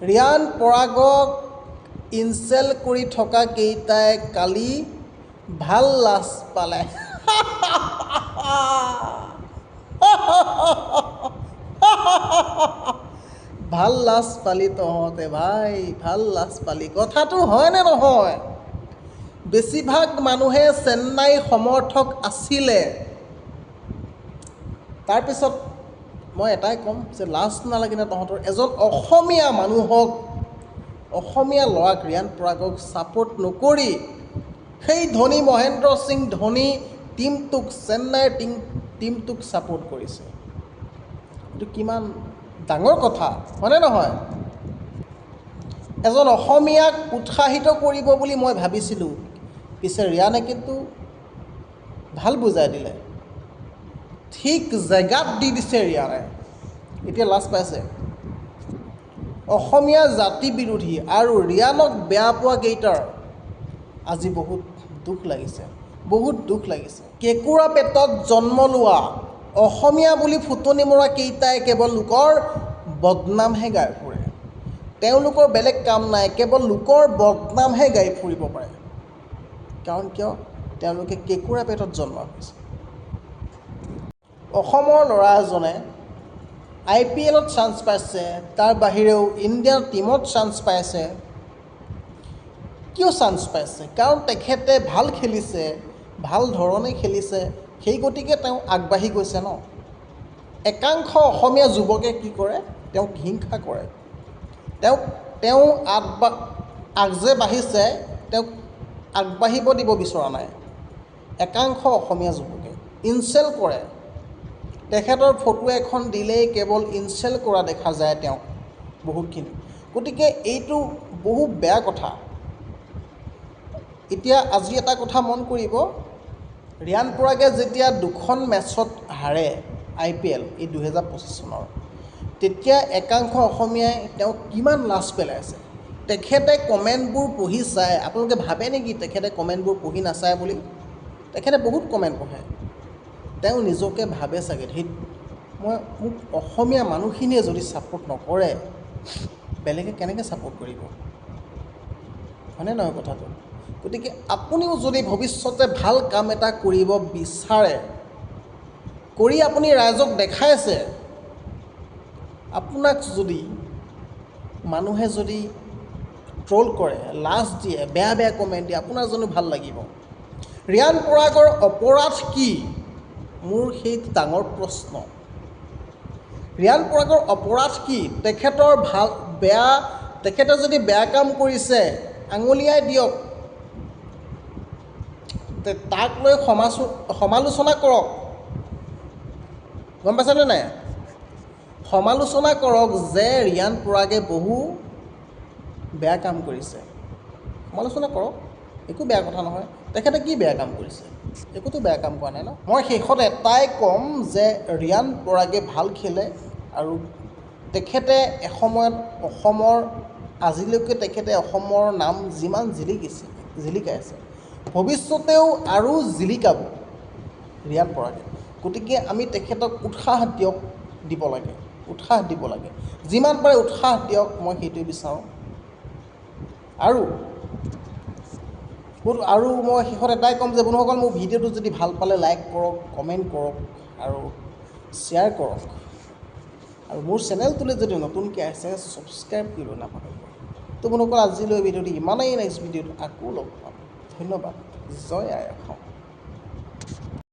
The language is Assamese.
ৰিয়ান পৰাগক ইনচেল কৰি থকা কেইটাই কালি ভাল লাজ পালে। ভাল লাজ পালি তহঁতে ভাই, ভাল লাজ পালি। কথাটো হয়নে নহয়? বেছিভাগ মানুহে চেন্নাই সমৰ্থক আছিলে। তাৰপিছত মই এটাই ক'ম যে লাজ নালাগিনে তহঁতৰ এজন অসমীয়া মানুহক, অসমীয়া ল'ৰাক ৰিয়ান পৰাগক ছাপোৰ্ট নকৰি সেই ধোনী মহেন্দ্ৰ সিং ধোনী টীমটোক, চেন্নাইৰ টীমটোক ছাপোৰ্ট কৰিছে। এইটো কিমান ডাঙৰ কথা হয়নে নহয়? এজন অসমীয়াক উৎসাহিত কৰিব বুলি মই ভাবিছিলোঁ, পিছে ৰিয়ানে কিন্তু ভাল বুজাই দিলে, ঠিক জেগাত দি দিছে ৰিয়ানে। এতিয়া লাজ পাইছে। অসমীয়া জাতি বিৰোধী আৰু ৰিয়ানক বেয়া পোৱা কেইটাৰ আজি বহুত দুখ লাগিছে, বহুত দুখ লাগিছে। কেঁকুৰা পেটত জন্ম লোৱা অসমীয়া বুলি ফুটনি মৰা কেইটাই কেৱল লোকৰ বদনামহে গাই ফুৰে। তেওঁলোকৰ বেলেগ কাম নাই, কেৱল লোকৰ বদনামহে গাই ফুৰিব পাৰে। কাৰণ কিয়? তেওঁলোকে কেঁকুৰা পেটত জন্ম হৈছে। অসমৰ ল'ৰা এজনে IPLত চান্স পাইছে, তাৰ বাহিৰেও ইণ্ডিয়াৰ টীমত চান্স পাইছে। কিয় চান্স পাইছে? কাৰণ তেখেতে ভাল খেলিছে, ভাল ধৰণে খেলিছে, সেই গতিকে তেওঁ আগবাঢ়ি গৈছে ন। একাংশ অসমীয়া যুৱকে কি কৰে? তেওঁক হিংসা কৰে। তেওঁ আগজে বাঢ়িছে, তেওঁক আগবাঢ়িব দিব বিচৰা নাই। একাংশ অসমীয়া যুৱকে ইনচেল কৰে। তেখেতৰ ফটো এখন দিলেই কেৱল ইনচেল কৰা দেখা যায় তেওঁক বহুতখিনি। গতিকে এইটো বহু বেয়া কথা। এতিয়া আজি এটা কথা মন কৰিব, ৰিয়ান পৰাগে যেতিয়া 2খন মেটছত হাৰে IPL এই 2025 চনৰ, তেতিয়া একাংশ অসমীয়াই তেওঁক কিমান লাজ পেলাইছে। তেখেতে কমেণ্টবোৰ পঢ়ি চায়। আপোনালোকে ভাবে নেকি তেখেতে কমেণ্টবোৰ পঢ়ি নাচায় বুলি? তেখেতে বহুত কমেণ্ট পঢ়ে। তেওঁ নিজকে ভাবে চাগে, ধেত মোক অসমীয়া মানুহখিনিয়ে যদি ছাপোৰ্ট নকৰে, বেলেগে কেনেকৈ ছাপোৰ্ট কৰিব? হয়নে নহয় কথাটো? গতিকে আপুনিও যদি ভৱিষ্যতে ভাল কাম এটা কৰিব বিচাৰে, কৰি আপুনি ৰাইজক দেখাইছে, আপোনাক যদি মানুহে যদি ট্ৰল কৰে, লাজ দিয়ে, বেয়া বেয়া কমেণ্ট দিয়ে, আপোনাৰ জানো ভাল লাগিব? ৰিয়ান পৰাগৰ অপৰাধ কি? মোৰ সেই ডাঙৰ প্ৰশ্ন। ৰিয়ান পৰাগৰ অপৰাধ কি? তেখেতে যদি বেয়া কাম কৰিছে আঙুলিয়াই দিয়ক, তাক লৈ সমালোচনা কৰক। গম পাইছেনে নাই? সমালোচনা কৰক যে ৰিয়ান পৰাগে বহু বেয়া কাম কৰিছে। সমালোচনা কৰক, একো বেয়া কথা নহয়। তেখেতে কি বেয়া কাম কৰিছে? একোতো বেয়া কাম কৰা নাই ন। মই শেষত এটাই ক'ম যে ৰিয়ান পৰাগে ভাল খেলে আৰু তেখেতে এসময়ত আজিলৈকে তেখেতে অসমৰ নাম যিমান জিলিকাইছে, ভৱিষ্যতেও আৰু জিলিকাব ৰিয়ান পৰাগে। গতিকে আমি তেখেতক উৎসাহ দিব লাগে। যিমান পাৰে উৎসাহ দিয়ক, মই সেইটোৱে বিচাৰোঁ। আৰু মই শেষত এটাই ক'ম যে বন্ধুসকল, মোৰ ভিডিঅ'টো যদি ভাল পালে লাইক কৰক, কমেণ্ট কৰক আৰু শ্বেয়াৰ কৰক। আৰু মোৰ চেনেলটোলৈ যদি নতুনকৈ আছে ছাবস্ক্ৰাইব কৰিব নাপাহৰিব। তো বন্ধুসকল, আজিলৈ ভিডিঅ'টো ইমানেই। নেক্সট ভিডিঅ'ত আকৌ লগ পাম। ধন্যবাদ। জয় আই অসম।